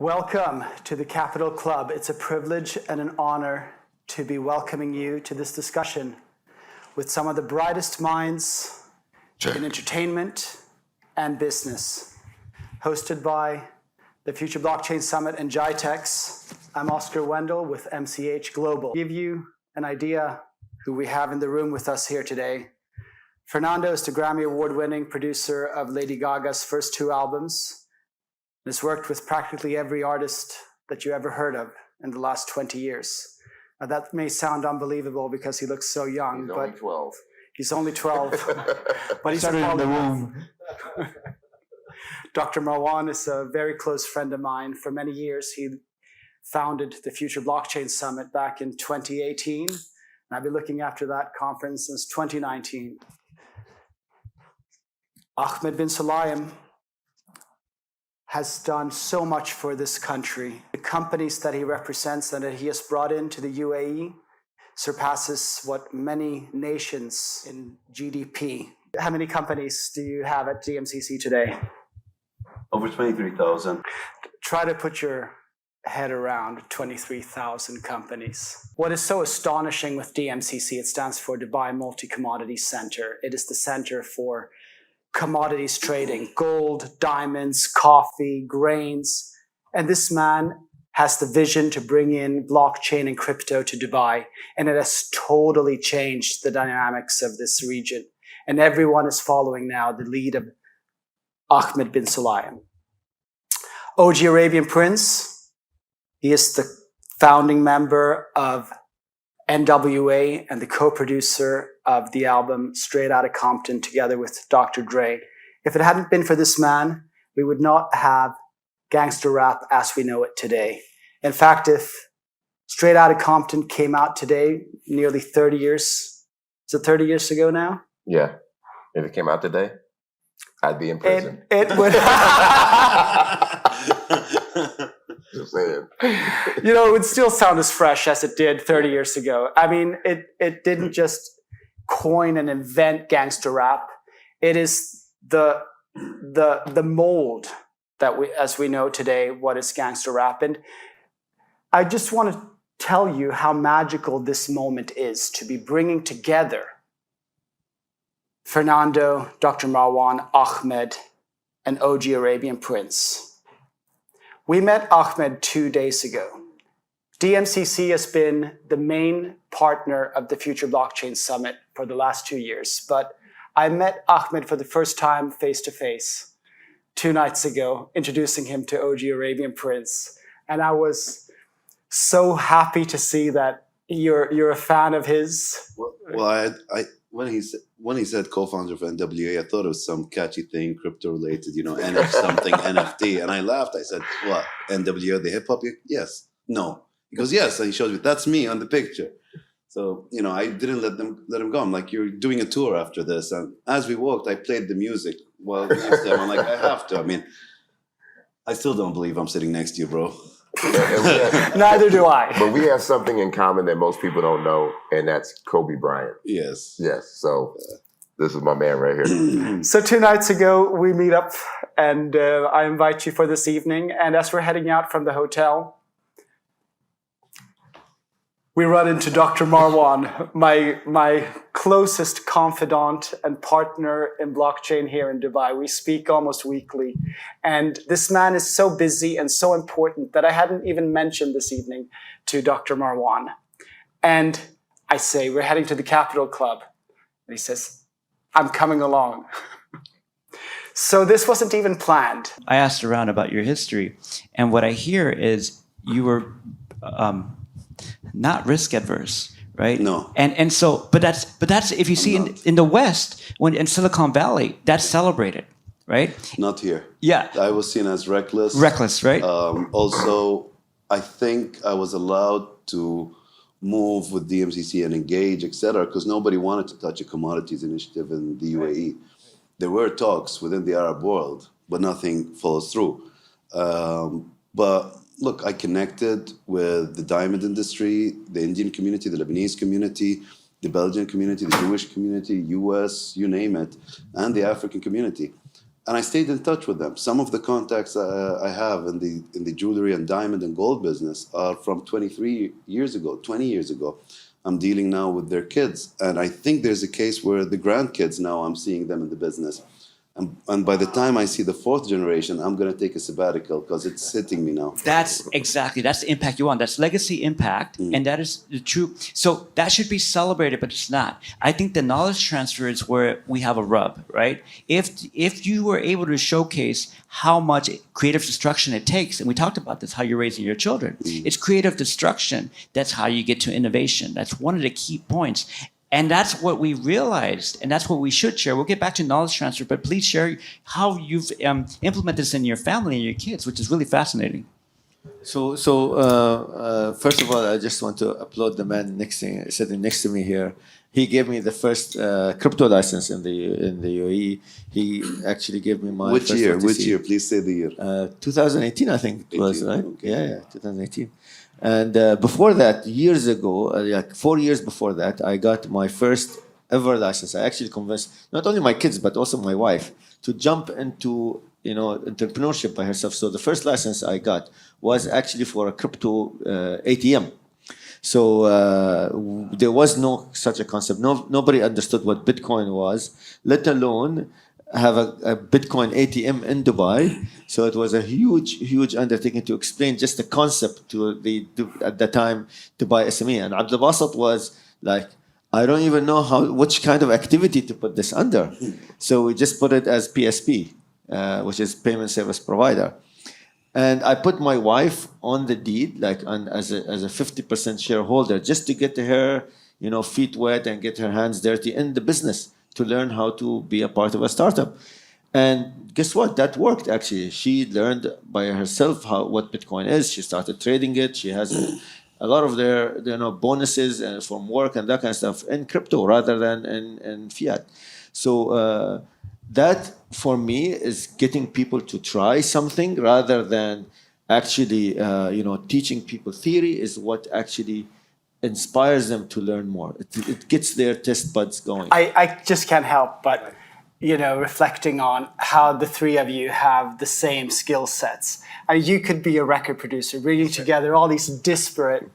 Welcome to the Capital Club. It's a privilege and an honor to be welcoming you to this discussion with some of the brightest minds in entertainment and business. Hosted by the Future Blockchain Summit and GITEX, I'm Oscar Wendel with MCH Global. To give you an idea who we have in the room with us here today. Fernando is the Grammy-Award winning producer of Lady Gaga's first two albums. Has worked with practically every artist that you ever heard of in the last 20 years. Now that may sound unbelievable because he looks so young, but only 12. He's only 12, but he's in the womb. Dr. Marwan is a very close friend of mine. For many years, he founded the Future Blockchain Summit back in 2018. And I've been looking after that conference since 2019. Ahmed bin Sulayem has done so much for this country. The companies that he represents and that he has brought into the UAE surpasses what many nations in GDP. How many companies do you have at DMCC today? Over 23,000. Try to put your head around 23,000 companies. What is so astonishing with DMCC, it stands for Dubai Multi-Commodities Center. It is the center for commodities trading, gold, diamonds, coffee, grains. And this man has the vision to bring in blockchain and crypto to Dubai. And it has totally changed the dynamics of this region. And everyone is following now the lead of Ahmed bin Sulayem. OG Arabian Prince, he is the founding member of N.W.A. and the co-producer of the album Straight Outta Compton together with Dr. If it hadn't been for this man, we would not have gangster rap as we know it today. In fact, if Straight Outta Compton came out today, nearly 30 years, is it 30 years ago now? Yeah. If it came out today, I'd be in prison. It would... Just saying. You know, it would still sound as fresh as it did 30 years ago. I mean, it didn't just coin and invent gangster rap. It is the mold that as we know today, what is gangster rap. And I just want to tell you how magical this moment is to be bringing together Fernando, Dr. Marwan, Ahmed, and OG Arabian Prince. We met Ahmed 2 days ago. DMCC has been the main partner of the Future Blockchain Summit for the last 2 years, but I met Ahmed for the first time face-to-face 2 nights ago, introducing him to OG Arabian Prince. And I was so happy to see that you're a fan of his. Well, when he said co-founder of N.W.A, I thought it was some catchy thing, crypto-related, NF something, NFT. And I laughed. I said, what, N.W.A, the hip-hop? Yes. No. He goes, yes. And he shows me, that's me on the picture. So, I didn't let him go. I'm like, you're doing a tour after this. And as we walked, I played the music while next to him. I'm like, I have to. I mean, I still don't believe I'm sitting next to you, bro. Neither do I. But we have something in common that most people don't know, and that's Kobe Bryant. Yes. Yes. So this is my man right here. So 2 nights ago, we meet up, and I invite you for this evening. And as we're heading out from the hotel, we run into Dr. Marwan, my closest confidant and partner in blockchain here in Dubai. We speak almost weekly. And this man is so busy and so important that I hadn't even mentioned this evening to Dr. Marwan. And I say, we're heading to the Capital Club. And he says, I'm coming along. So this wasn't even planned. I asked around about your history. And what I hear is you were... not risk adverse, right? No. And so, but that's if you see in the West, when in Silicon Valley, that's celebrated, right? Not here. Yeah. I was seen as reckless. Reckless, right? Also, I think I was allowed to move with DMCC and engage, etc., because nobody wanted to touch a commodities initiative in the UAE. There were talks within the Arab world, but nothing follows through. But look, I connected with the diamond industry, the Indian community, the Lebanese community, the Belgian community, the Jewish community, US, you name it, and the African community. And I stayed in touch with them. Some of the contacts I have in the jewelry and diamond and gold business are from 23 years ago, 20 years ago. I'm dealing now with their kids. And I think there's a case where the grandkids now, I'm seeing them in the business. And by the time I see the fourth generation, I'm going to take a sabbatical because it's hitting me now. That's the impact you want. That's legacy impact, and that is the true. So that should be celebrated, but it's not. I think the knowledge transfer is where we have a rub, right? If you were able to showcase how much creative destruction it takes, and we talked about this, how you're raising your children. It's creative destruction. That's how you get to innovation. That's one of the key points. And that's what we realized, and that's what we should share. We'll get back to knowledge transfer, but please share how you've implemented this in your family and your kids, which is really fascinating. First of all, I just want to applaud the man sitting next to me here. He gave me the first crypto license in the UAE. He actually gave me my Which first year? OTC. Which year? Please say the year. 2018, I think it was, 18, right? okay. Yeah, 2018. And before that, years ago, like 4 years before that, I got my first ever license. I actually convinced not only my kids but also my wife to jump into entrepreneurship by herself. So the first license I got was actually for a crypto ATM. So there was no such a concept. Nobody understood what Bitcoin was, let alone have a Bitcoin ATM in Dubai. So it was a huge undertaking to explain just the concept at the time Dubai SME. And Abdul Basit was like, I don't even know which kind of activity to put this under. So we just put it as PSP, which is Payment Service Provider. And I put my wife on the deed, as a 50% shareholder, just to get her, feet wet and get her hands dirty in the business, to learn how to be a part of a startup. And guess what? That worked, actually. She learned by herself what Bitcoin is. She started trading it. She has a lot of their bonuses from work and that kind of stuff in crypto rather than in fiat. So that, for me, is getting people to try something rather than actually, teaching people theory is what actually inspires them to learn more. It gets their test buds going. I just can't help but, reflecting on how the three of you have the same skill sets. You could be a record producer, bringing together all these disparate,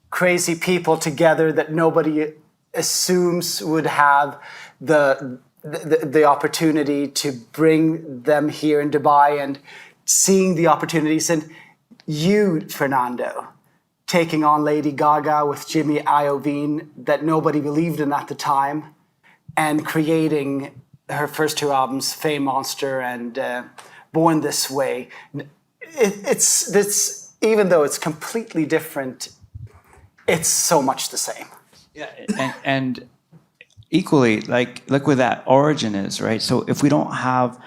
crazy people together that nobody assumes would have the opportunity to bring them here in Dubai, and seeing the opportunities. And you, Fernando, taking on Lady Gaga with Jimmy Iovine that nobody believed in at the time, and creating her first two albums, Fame Monster and Born This Way. It's even though it's completely different, it's so much the same. Yeah, and equally, like where that origin is, right? So if we don't have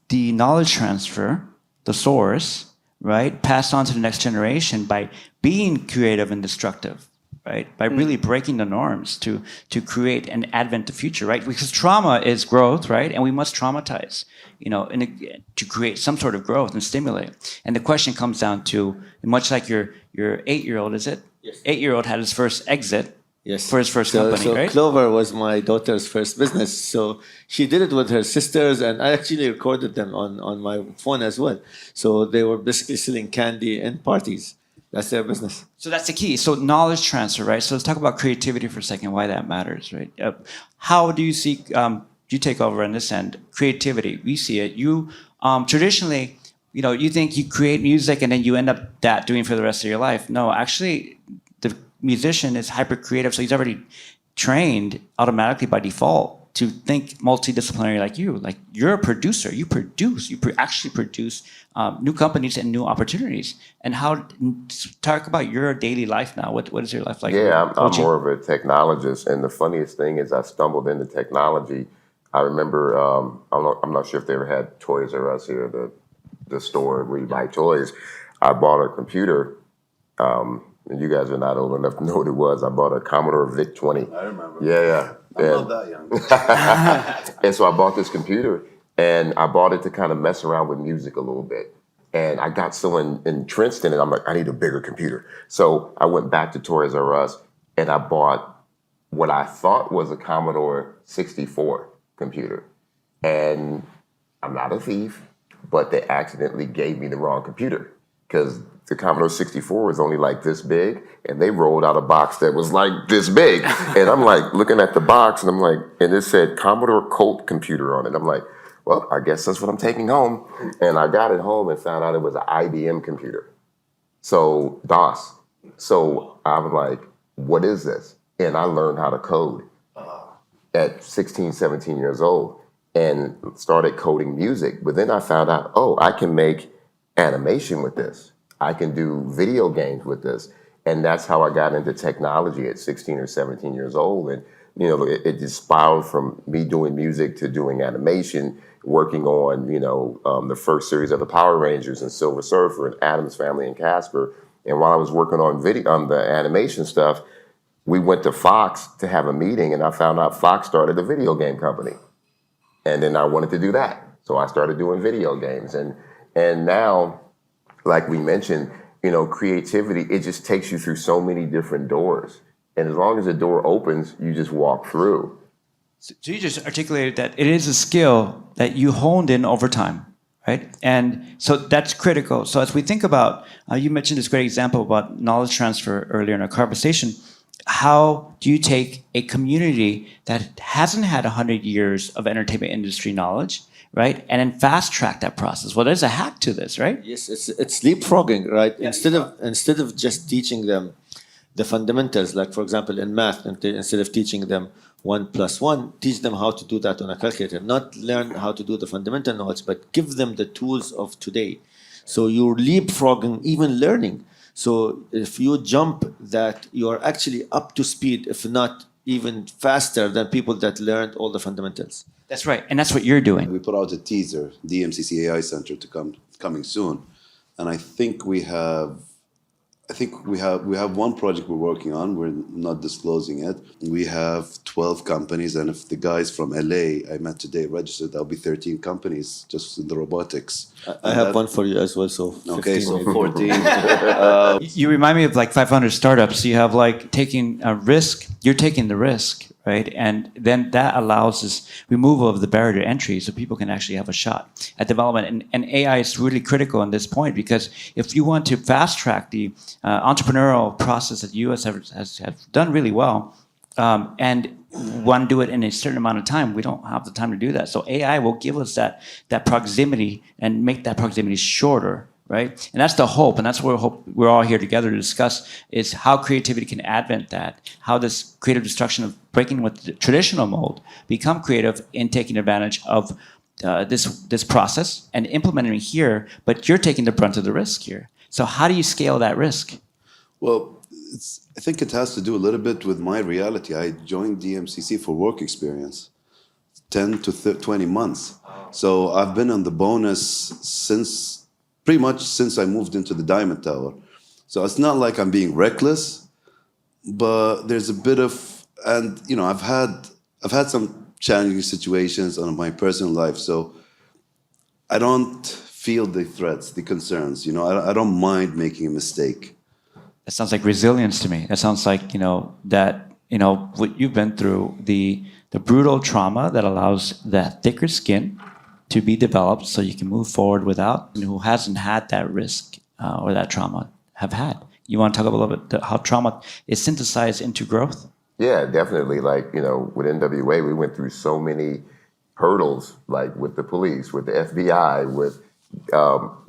the knowledge transfer, the source, right, passed on to the next generation by being creative and destructive, right, by really breaking the norms to create and advent the future, right? Because trauma is growth, right, and we must traumatize, to create some sort of growth and stimulate. And the question comes down to, much like your 8-year-old, is it? Yes. 8-year-old had his first exit. Yes. For his first company, right? Clover was my daughter's first business. So she did it with her sisters, and I actually recorded them on my phone as well. So they were basically selling candy in parties. That's their business. So that's the key. So knowledge transfer, right? So let's talk about creativity for a second, why that matters, right? How do you see, you take over on this end, creativity? We see it. You traditionally, you think you create music and then you end up doing for the rest of your life. No, actually, the musician is hyper creative, so he's already trained automatically by default to think multidisciplinary like you. Like, you're a producer. You actually produce new companies and new opportunities. And talk about your daily life now. What is your life like? Yeah, I'm more of a technologist, and the funniest thing is I stumbled into technology. I remember, I'm not sure if they ever had Toys R Us here, the store where you buy toys. I bought a computer. And you guys are not old enough to know what it was. I bought a Commodore VIC-20. I remember. Yeah. I'm not that young. And so I bought this computer, and I bought it to kind of mess around with music a little bit. And I got so entrenched in it, I'm like, I need a bigger computer. So I went back to Toys R Us, and I bought what I thought was a Commodore 64 computer. And I'm not a thief, but they accidentally gave me the wrong computer because the Commodore 64 was only like this big, and they rolled out a box that was like this big. And I'm like looking at the box, and I'm like, and it said Commodore Colt computer on it. I'm like, well, I guess that's what I'm taking home. And I got it home and found out it was an IBM computer. So DOS. So I was like, what is this? And I learned how to code at 16, 17 years old and started coding music. But then I found out, oh, I can make animation with this. I can do video games with this. And that's how I got into technology at 16 or 17 years old. And, you know, it just spiraled from me doing music to doing animation, working on, you know, the first series of the Power Rangers and Silver Surfer and Addams Family and Casper. And while I was working on the animation stuff, we went to Fox to have a meeting, and I found out Fox started a video game company. And then I wanted to do that. So I started doing video games. And now, like we mentioned, you know, creativity, it just takes you through so many different doors. And as long as the door opens, you just walk through. So you just articulated that it is a skill that you honed in over time, right? And so that's critical. So as we think about, you mentioned this great example about knowledge transfer earlier in our conversation. How do you take a community that hasn't had 100 years of entertainment industry knowledge, right, and then fast track that process? Well, there's a hack to this, right? Yes, it's leapfrogging, right? Yeah. Instead of just teaching them the fundamentals, like for example in math, instead of teaching them 1 + 1, teach them how to do that on a calculator. Not learn how to do the fundamental knowledge, but give them the tools of today. So you're leapfrogging even learning. So if you jump that, you're actually up to speed, if not even faster than people that learned all the fundamentals. That's right, and that's what you're doing. We put out a teaser, DMCC AI Center, coming soon, and I think we have one project we're working on. We're not disclosing it. We have 12 companies, and if the guys from LA I met today registered, that'll be 13 companies just in the robotics. I have one for you as well. So 15 okay, so maybe. 14. You remind me of like 500 startups. You have like taking a risk. You're taking the risk, right? And then that allows this removal of the barrier to entry so people can actually have a shot at development. And AI is really critical in this point because if you want to fast track the entrepreneurial process that the U.S. has done really well and want to do it in a certain amount of time, we don't have the time to do that. So AI will give us that proximity and make that proximity shorter. Right? And that's the hope, and that's what we're all here together to discuss, is how creativity can advent that, how this creative destruction of breaking with the traditional mold, become creative in taking advantage of this process and implementing it here, but you're taking the brunt of the risk here. So how do you scale that risk? Well, I think it has to do a little bit with my reality. I joined DMCC for work experience, 10 to 20 months. So I've been on the bonus pretty much since I moved into the Diamond Tower. So it's not like I'm being reckless, but there's a bit of, and you know, I've had some challenging situations on my personal life, so I don't feel the threats, the concerns. You know, I don't mind making a mistake. That sounds like resilience to me. That sounds like, what you've been through, the brutal trauma that allows that thicker skin to be developed so you can move forward without, who hasn't had that risk or that trauma have had. You want to talk a little bit how trauma is synthesized into growth? Yeah, definitely. Like, with N.W.A, we went through so many hurdles, like with the police, with the FBI, with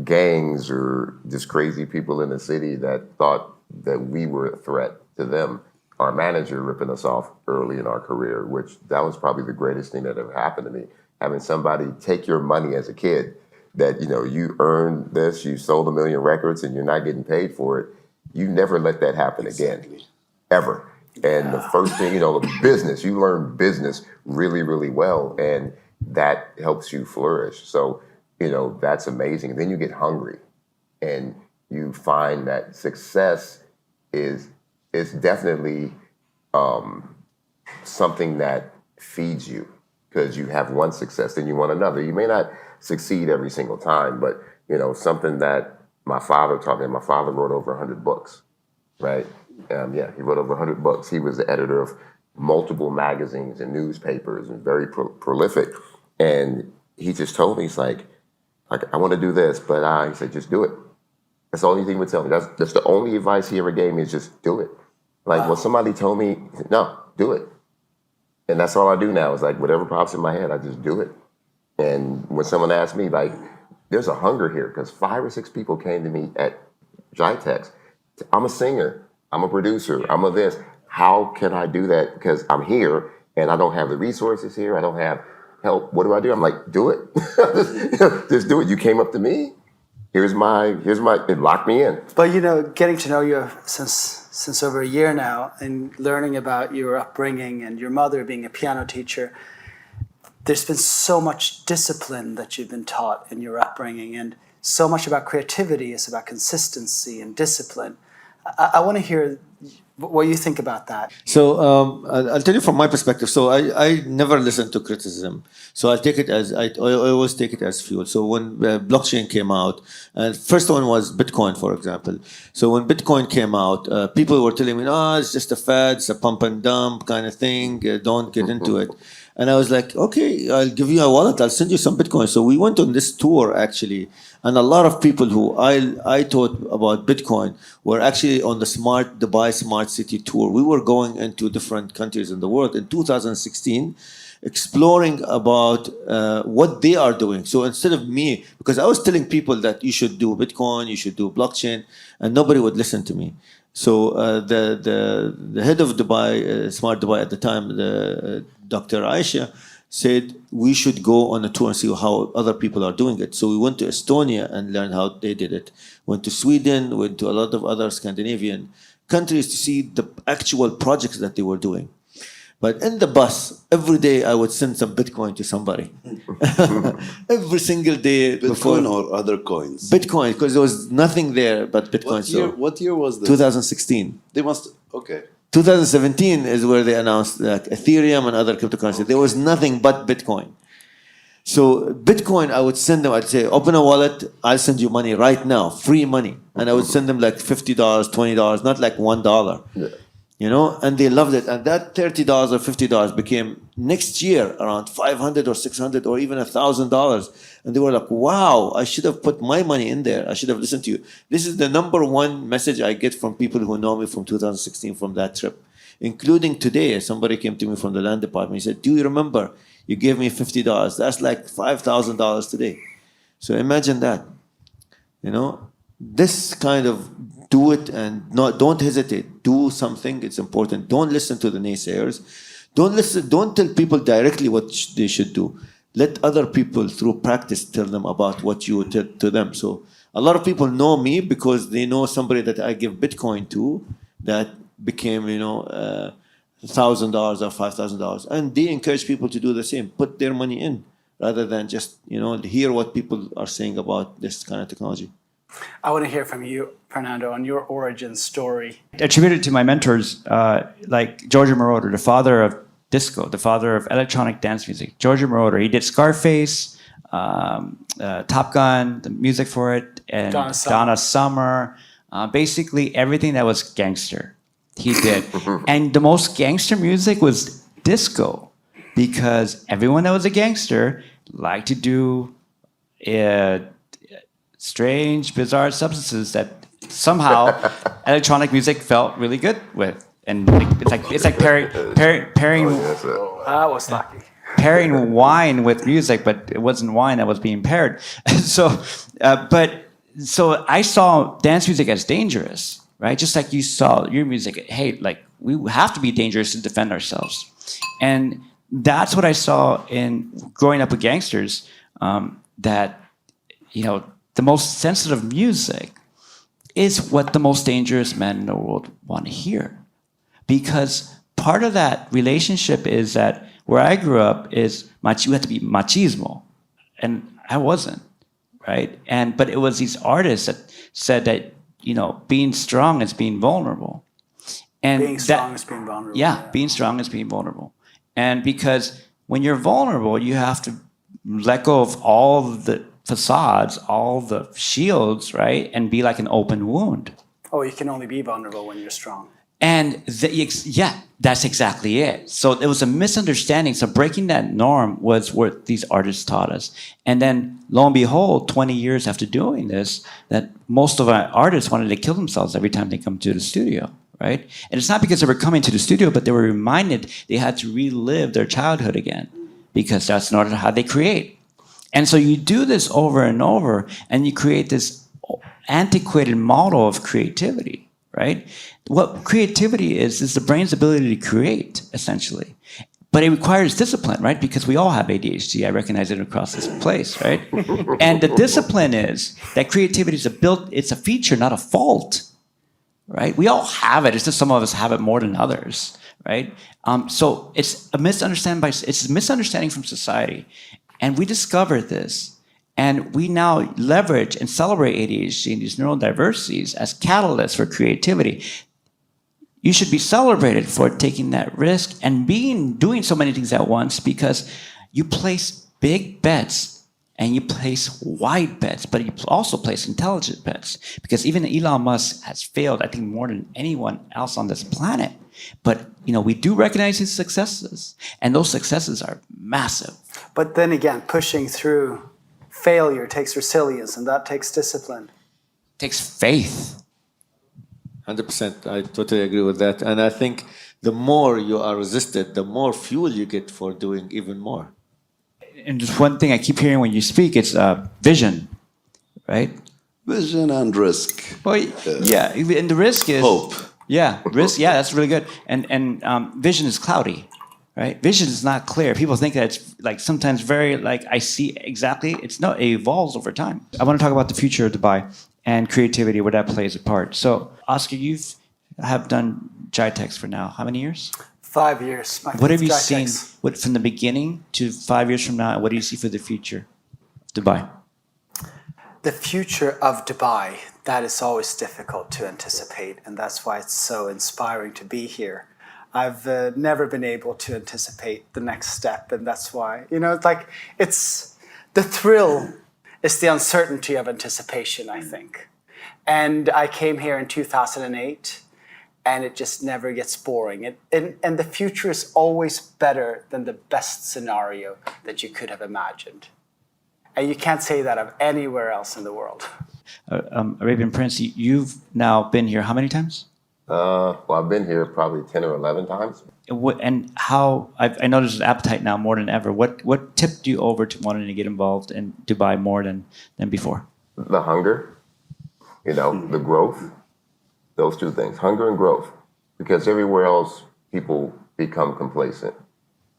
gangs or just crazy people in the city that thought that we were a threat to them. Our manager ripping us off early in our career, which that was probably the greatest thing that ever happened to me. Having somebody take your money as a kid that, you earned this, you sold 1 million records and you're not getting paid for it. You never let that happen again, ever. And the first thing, business, you learn business really, really well, and that helps you flourish. So, that's amazing. Then you get hungry and you find that success is definitely something that feeds you. Because you have one success, then you want another. You may not succeed every single time, but something that my father taught me. My father wrote over 100 books, right? He wrote over 100 books. He was the editor of multiple magazines and newspapers and very prolific. And he just told me, he's like, I want to do this, but he said, just do it. That's the only thing he would tell me. That's the only advice he ever gave me is just do it. Like when somebody told me, no, do it. And that's all I do now is like whatever pops in my head, I just do it. And when someone asks me, like, there's a hunger here because 5 or 6 people came to me at Jitex. I'm a singer. I'm a producer. I'm a this. How can I do that? Because I'm here and I don't have the resources here. I don't have help. What do? I'm like, do it. Just do it. You came up to me. Here's my, it locked me in. But getting to know you since over a year now and learning about your upbringing and your mother being a piano teacher, there's been so much discipline that you've been taught in your upbringing, and so much about creativity is about consistency and discipline. I want to hear what you think about that. So I'll tell you from my perspective. So I never listen to criticism. So I take it as I always take it as fuel. So when blockchain came out, and first one was Bitcoin, for example. So when Bitcoin came out, people were telling me, "Oh, it's just a fad, it's a pump and dump kind of thing. Don't get into it." And I was like, "Okay, I'll give you a wallet. I'll send you some Bitcoin." So we went on this tour actually. And a lot of people who I taught about Bitcoin were actually on the Dubai Smart City tour. We were going into different countries in the world in 2016, exploring about what they are doing. So instead of me, because I was telling people that you should do Bitcoin, you should do blockchain, and nobody would listen to me. So the head of Dubai, Smart Dubai at the time, Dr. Aisha, said we should go on a tour and see how other people are doing it. So we went to Estonia and learned how they did it. Went to Sweden, went to a lot of other Scandinavian countries to see the actual projects that they were doing. But in the bus, every day I would send some Bitcoin to somebody. Every single day. Bitcoin or other coins? Bitcoin, because there was nothing there but Bitcoin. What year was this? 2016. They must, okay. 2017 is where they announced like Ethereum and other cryptocurrencies. Okay. There was nothing but Bitcoin. So Bitcoin, I would send them, I'd say, open a wallet, I'll send you money right now, free money. And I would send them like $50, $20, not like $1. Yeah. And they loved it. And that $30 or $50 became next year around $500 or $600 or even $1,000. And they were like, wow, I should have put my money in there. I should have listened to you. This is the number one message I get from people who know me from 2016 from that trip. Including today, somebody came to me from the land department. He said, do you remember? You gave me $50. That's like $5,000 today. So imagine that. This kind of do it and don't hesitate. Do something. It's important. Don't listen to the naysayers. Don't tell people directly what they should do. Let other people through practice tell them about what you tell to them. So a lot of people know me because they know somebody that I give Bitcoin to that became, $1,000 or $5,000. And they encourage people to do the same. Put their money in rather than just, hear what people are saying about this kind of technology. I want to hear from you, Fernando, on your origin story. Attributed to my mentors, like Giorgio Moroder, the father of disco, the father of electronic dance music. Giorgio Moroder, he did Scarface, Top Gun, the music for it, and Donna Summer. Basically everything that was gangster, he did. And the most gangster music was disco, because everyone that was a gangster liked to do strange, bizarre substances that somehow electronic music felt really good with. And it's like pairing I was lucky. Pairing wine with music, but it wasn't wine that was being paired. So I saw dance music as dangerous, right? Just like you saw your music. Hey, like we have to be dangerous to defend ourselves, and that's what I saw in growing up with gangsters. That the most sensitive music is what the most dangerous men in the world want to hear. Because part of that relationship is that where I grew up is you had to be machismo. And I wasn't, right? But it was these artists that said that, being strong is being vulnerable. And being strong is being vulnerable. Yeah, being strong is being vulnerable. And because when you're vulnerable, you have to let go of all the facades, all the shields, right? And be like an open wound. Oh, you can only be vulnerable when you're strong. And yeah, that's exactly it. So it was a misunderstanding. So breaking that norm was what these artists taught us. And then lo and behold, 20 years after doing this, that most of our artists wanted to kill themselves every time they come to the studio, right? And it's not because they were coming to the studio, but they were reminded they had to relive their childhood again, because that's not how they create. And so you do this over and over, and you create this antiquated model of creativity, right? What creativity is the brain's ability to create, essentially. But it requires discipline, right? Because we all have ADHD. I recognize it across this place, right? And the discipline is that creativity is it's a feature, not a fault, right? We all have it. It's just some of us have it more than others, right? So it's a misunderstanding from society. And we discovered this. And we now leverage and celebrate ADHD and these neurodiversities as catalysts for creativity. You should be celebrated for taking that risk and doing so many things at once, because you place big bets and you place wide bets, but you also place intelligent bets. Because even Elon Musk has failed, I think, more than anyone else on this planet. But we do recognize his successes, and those successes are massive. But then again, pushing through failure takes resilience, and that takes discipline. It takes faith. 100%. I totally agree with that. And I think the more you are resisted, the more fuel you get for doing even more. And just one thing I keep hearing when you speak, it's vision, right? Vision and risk. Well, yeah, and the risk is Hope. Yeah, risk. Yeah, that's really good. And vision is cloudy, right? Vision is not clear. People think that it's like sometimes very like I see exactly. It's not. It evolves over time. I want to talk about the future of Dubai and creativity, where that plays a part. So, Oscar, you have done Jitex for now. How many years? 5 years. What have you seen? What from the beginning to 5 years from now? What do you see for the future of Dubai? The future of Dubai, that is always difficult to anticipate, and that's why it's so inspiring to be here. I've never been able to anticipate the next step, and that's why, it's the thrill is the uncertainty of anticipation, I think. And I came here in 2008, and it just never gets boring. And the future is always better than the best scenario that you could have imagined. And you can't say that of anywhere else in the world. Arabian Prince, you've now been here how many times? Well, I've been here probably 10 or 11 times. And how, I know there's an appetite now more than ever. What tipped you over to wanting to get involved in Dubai more than before? The hunger, the growth, those two things, hunger and growth. Because everywhere else, people become complacent,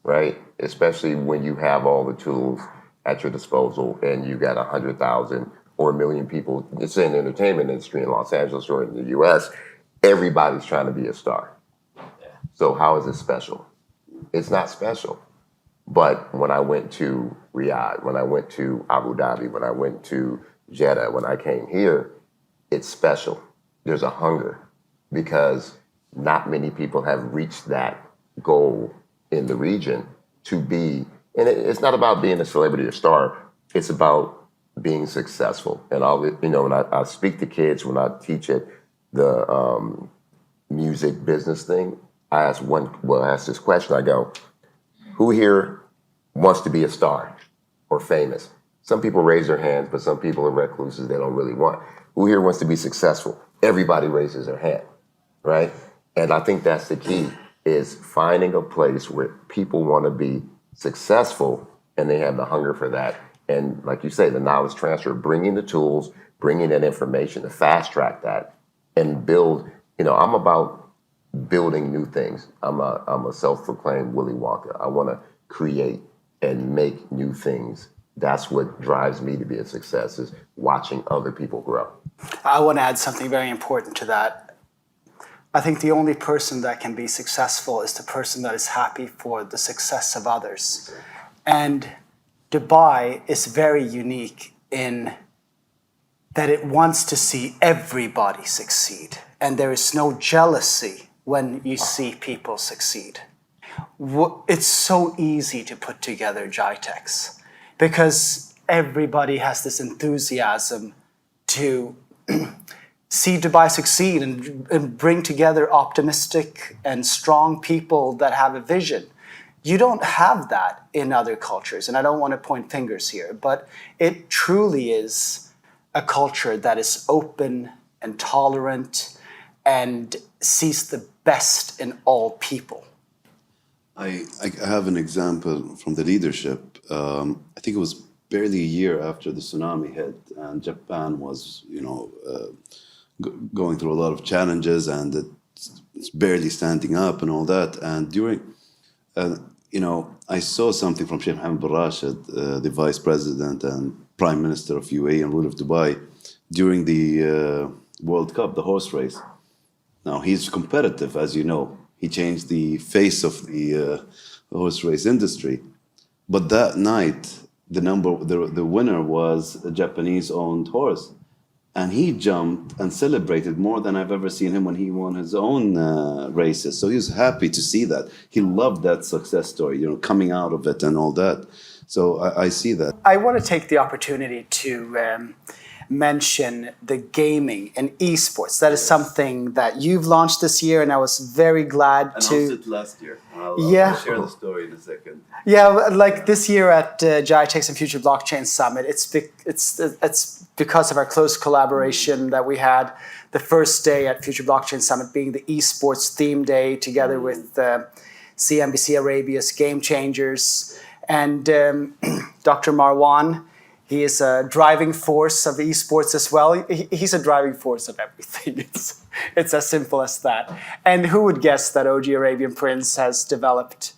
right? Especially when you have all the tools at your disposal and you got 100,000 or 1 million people. It's in the entertainment industry in Los Angeles or in the US. Everybody's trying to be a star. So how is it special? It's not special. But when I went to Riyadh, when I went to Abu Dhabi, when I went to Jeddah, when I came here, it's special. There's a hunger because not many people have reached that goal in the region to be. And it's not about being a celebrity or star. It's about being successful. And when I speak to kids, when I teach at the music business thing, I ask this question. I go, who here wants to be a star or famous? Some people raise their hands, but some people are recluses. They don't really want. Who here wants to be successful? Everybody raises their hand, right? And I think that's the key, is finding a place where people want to be successful and they have the hunger for that. And like you say, the knowledge transfer, bringing the tools, bringing that information to fast track that and build. I'm about building new things. I'm a self-proclaimed Willy Wonka. I want to create and make new things. That's what drives me to be a success, is watching other people grow. I want to add something very important to that. I think the only person that can be successful is the person that is happy for the success of others. And Dubai is very unique in that it wants to see everybody succeed. And there is no jealousy when you see people succeed. It's so easy to put together Jitex because everybody has this enthusiasm to see Dubai succeed and bring together optimistic and strong people that have a vision. You don't have that in other cultures, and I don't want to point fingers here, but it truly is a culture that is open and tolerant and sees the best in all people. I have an example from the leadership. I think it was barely a year after the tsunami hit, and Japan was, going through a lot of challenges, and it's barely standing up and all that. And during, I saw something from Sheikh Mohammed bin Rashid, the Vice President and Prime Minister of UAE and ruler of Dubai, during the World Cup, the horse race. Now, he's competitive, as you know. He changed the face of the horse race industry. But that night, the winner was a Japanese-owned horse. And he jumped and celebrated more than I've ever seen him when he won his own races. So he was happy to see that. He loved that success story, coming out of it and all that. So I see that. I want to take the opportunity to mention the gaming and esports. That is something that you've launched this year, and I was very glad to. Announced it last year. I'll share the story in a second. Yeah, like this year at GITEX and Future Blockchain Summit, it's because of our close collaboration that we had the first day at Future Blockchain Summit being the esports theme day together with CNBC Arabia's Game Changers and Dr. Marwan. He is a driving force of esports as well. He's a driving force of everything. It's as simple as that. And who would guess that OG Arabian Prince has developed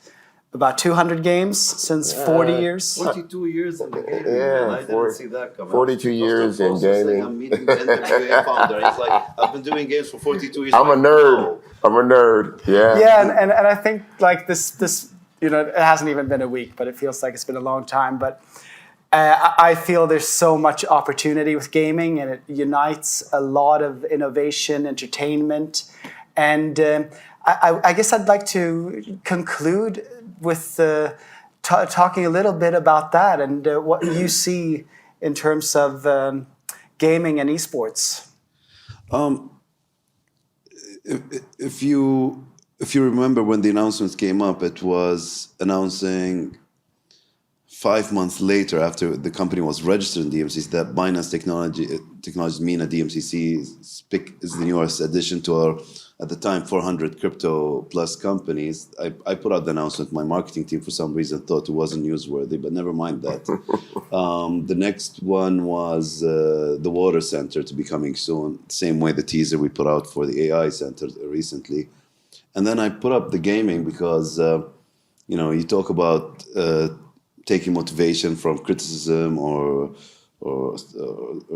about 200 games since 40 years? 42 years in the game. Yeah, I didn't see that coming. 42 years in gaming. I'm meeting the N.W.A. founder. He's like, I've been doing games for 42 years. I'm a nerd. Yeah. Yeah, and I think like this, it hasn't even been a week, but it feels like it's been a long time. But I feel there's so much opportunity with gaming, and it unites a lot of innovation, entertainment, and I guess I'd like to conclude with talking a little bit about that and what you see in terms of gaming and esports. If you remember when the announcements came up, it was announcing 5 months later, after the company was registered in DMCC, that Binance Technologies MENA DMCC is the newest addition to our, at the time, 400 crypto plus companies. I put out the announcement. My marketing team, for some reason, thought it wasn't newsworthy, but never mind that. The next one was the Water Center to be coming soon. Same way the teaser we put out for the AI Center recently. And then I put up the gaming because, you talk about taking motivation from criticism or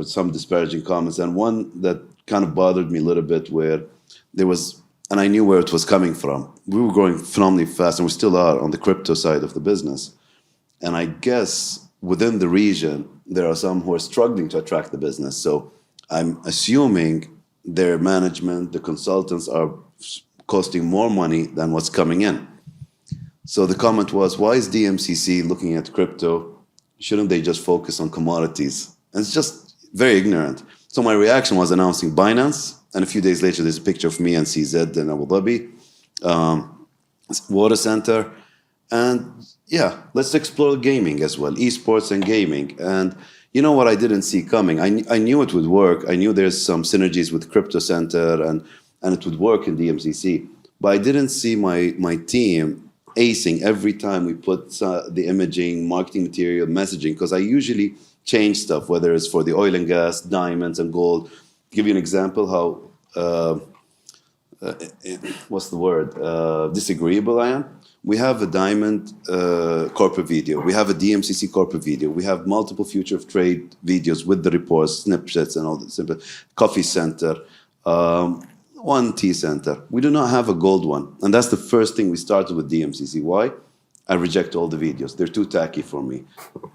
some disparaging comments. And one that kind of bothered me a little bit where there was, and I knew where it was coming from. We were growing phenomenally fast, and we still are on the crypto side of the business. And I guess within the region, there are some who are struggling to attract the business. So I'm assuming their management, the consultants are costing more money than what's coming in. So the comment was, why is DMCC looking at crypto? Shouldn't they just focus on commodities? And it's just very ignorant. So my reaction was announcing Binance, and a few days later, there's a picture of me and CZ in Abu Dhabi, Water Center, and yeah, let's explore gaming as well, esports and gaming. And you know what I didn't see coming? I knew it would work. I knew there's some synergies with Crypto Center, and it would work in DMCC. But I didn't see my team acing every time we put the imaging, marketing material, messaging, because I usually change stuff, whether it's for the oil and gas, diamonds and gold. Give you an example how, what's the word, disagreeable I am. We have a diamond corporate video. We have a DMCC corporate video. We have multiple future of trade videos with the reports, snapshots and all that simple. Coffee center, one tea center. We do not have a gold one. And that's the first thing we started with DMCC. Why? I reject all the videos. They're too tacky for me.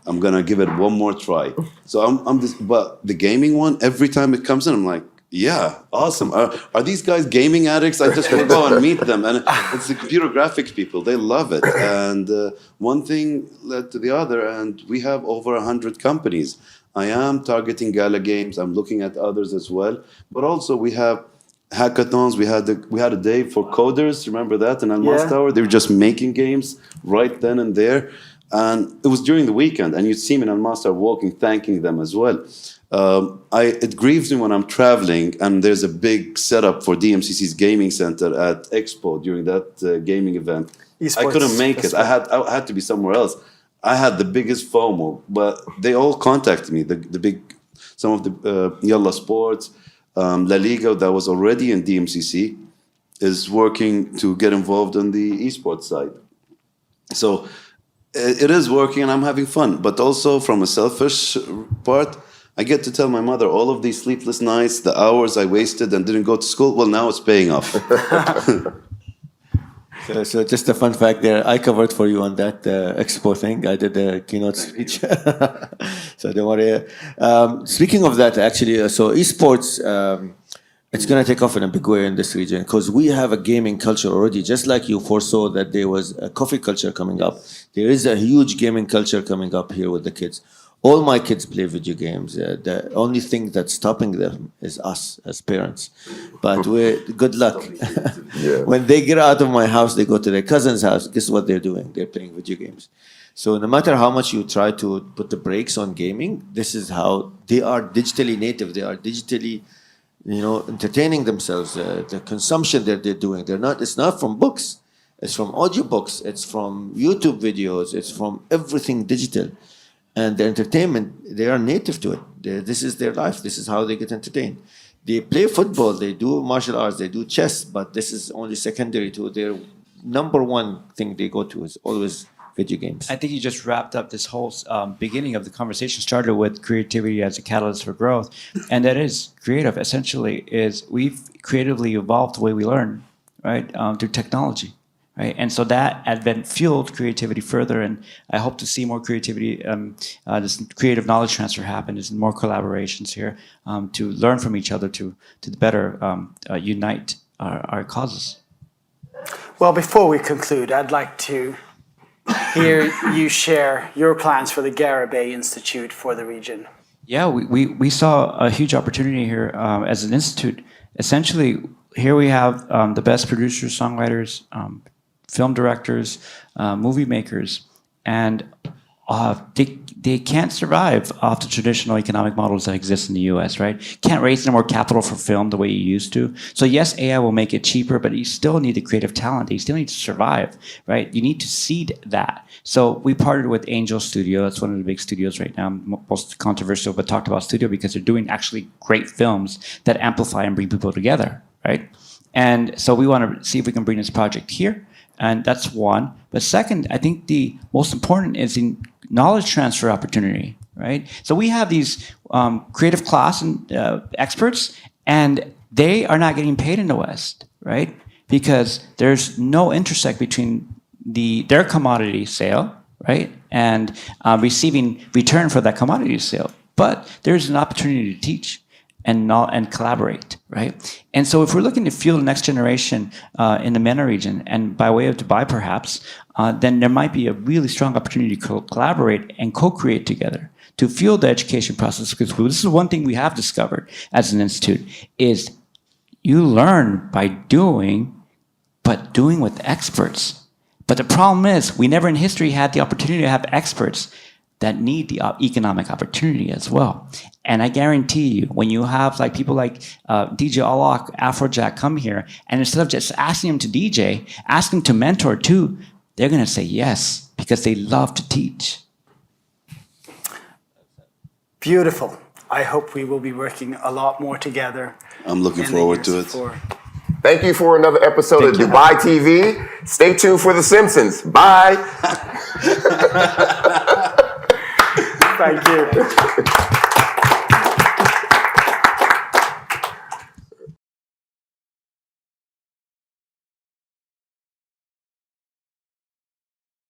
I'm going to give it one more try. So but the gaming one, every time it comes in, I'm like, yeah, awesome. Are these guys gaming addicts? I just want to go and meet them. And it's the computer graphics people. They love it. And one thing led to the other. And we have over 100 companies. I am targeting gala games. I'm looking at others as well. But also we have hackathons. We had a day for coders. Remember that in Al Yeah. Tower? They were just making games right then and there. And it was during the weekend, and you'd see me in Al Mastar walking, thanking them as well. It grieves me when I'm traveling and there's a big setup for DMCC's gaming center at Expo during that gaming event. I Esports couldn't make it. festival. I had to be somewhere else. I had the biggest FOMO, but they all contacted me. Some of the Yalla Sports, La Liga that was already in DMCC is working to get involved on the esports side. So it is working and I'm having fun. But also from a selfish part, I get to tell my mother all of these sleepless nights, the hours I wasted and didn't go to school. Well, now it's paying off. So just a fun fact there, I covered for you on that expo thing. I did the keynote speech. So don't worry. Speaking of that, actually, so esports, it's going to take off in a big way in this region because we have a gaming culture already. Just like you foresaw that there was a coffee culture coming up, there is a huge gaming culture coming up here with the kids. All my kids play video games. The only thing that's stopping them is us as parents. But good luck. Yeah. When they get out of my house, they go to their cousin's house. Guess what they're doing? They're playing video games. So no matter how much you try to put the brakes on gaming, this is how they are digitally native. They are digitally, entertaining themselves. The consumption that they're doing, it's not from books. It's from audiobooks. It's from YouTube videos. It's from everything digital. And the entertainment, they are native to it. This is their life. This is how they get entertained. They play football, they do martial arts, they do chess, but this is only secondary to their number one thing they go to is always video games. I think you just wrapped up this whole beginning of the conversation started with creativity as a catalyst for growth. And that is creative, essentially, is we've creatively evolved the way we learn, right, through technology. Right, and so that advent fueled creativity further, and I hope to see more creativity, this creative knowledge transfer happen, and more collaborations here to learn from each other to better unite our causes. Well, before we conclude, I'd like to hear you share your plans for the Garibay Institute for the region. Yeah, we saw a huge opportunity here as an institute. Essentially, here we have the best producers, songwriters, film directors, movie makers, and they can't survive off the traditional economic models that exist in the U.S., right? Can't raise any more capital for film the way you used to. So yes, AI will make it cheaper, but you still need the creative talent. You still need to survive, right? You need to seed that. So we partnered with Angel Studio. That's one of the big studios right now, most controversial, but talked about studio because they're doing actually great films that amplify and bring people together, right? And so we want to see if we can bring this project here. And that's one. But second, I think the most important is the knowledge transfer opportunity, right? So we have these creative class and experts, and they are not getting paid in the West, right? Because there's no intersect between their commodity sale, right, and receiving return for that commodity sale. But there's an opportunity to teach and collaborate, right? And so if we're looking to fuel the next generation in the MENA region, and by way of Dubai perhaps, then there might be a really strong opportunity to collaborate and co-create together to fuel the education process. Because this is one thing we have discovered as an institute, is you learn by doing, but doing with experts. But the problem is, we never in history had the opportunity to have experts that need the economic opportunity as well. And I guarantee you, when you have like people like DJ Alok, Afrojack come here, and instead of just asking them to DJ, ask them to mentor too, they're gonna say yes, because they love to teach. Beautiful. I hope we will be working a lot more together. I'm looking in the forward to years it. forward. Thank you for another episode of Dubai TV. Stay tuned for The Simpsons. Bye. Thank you.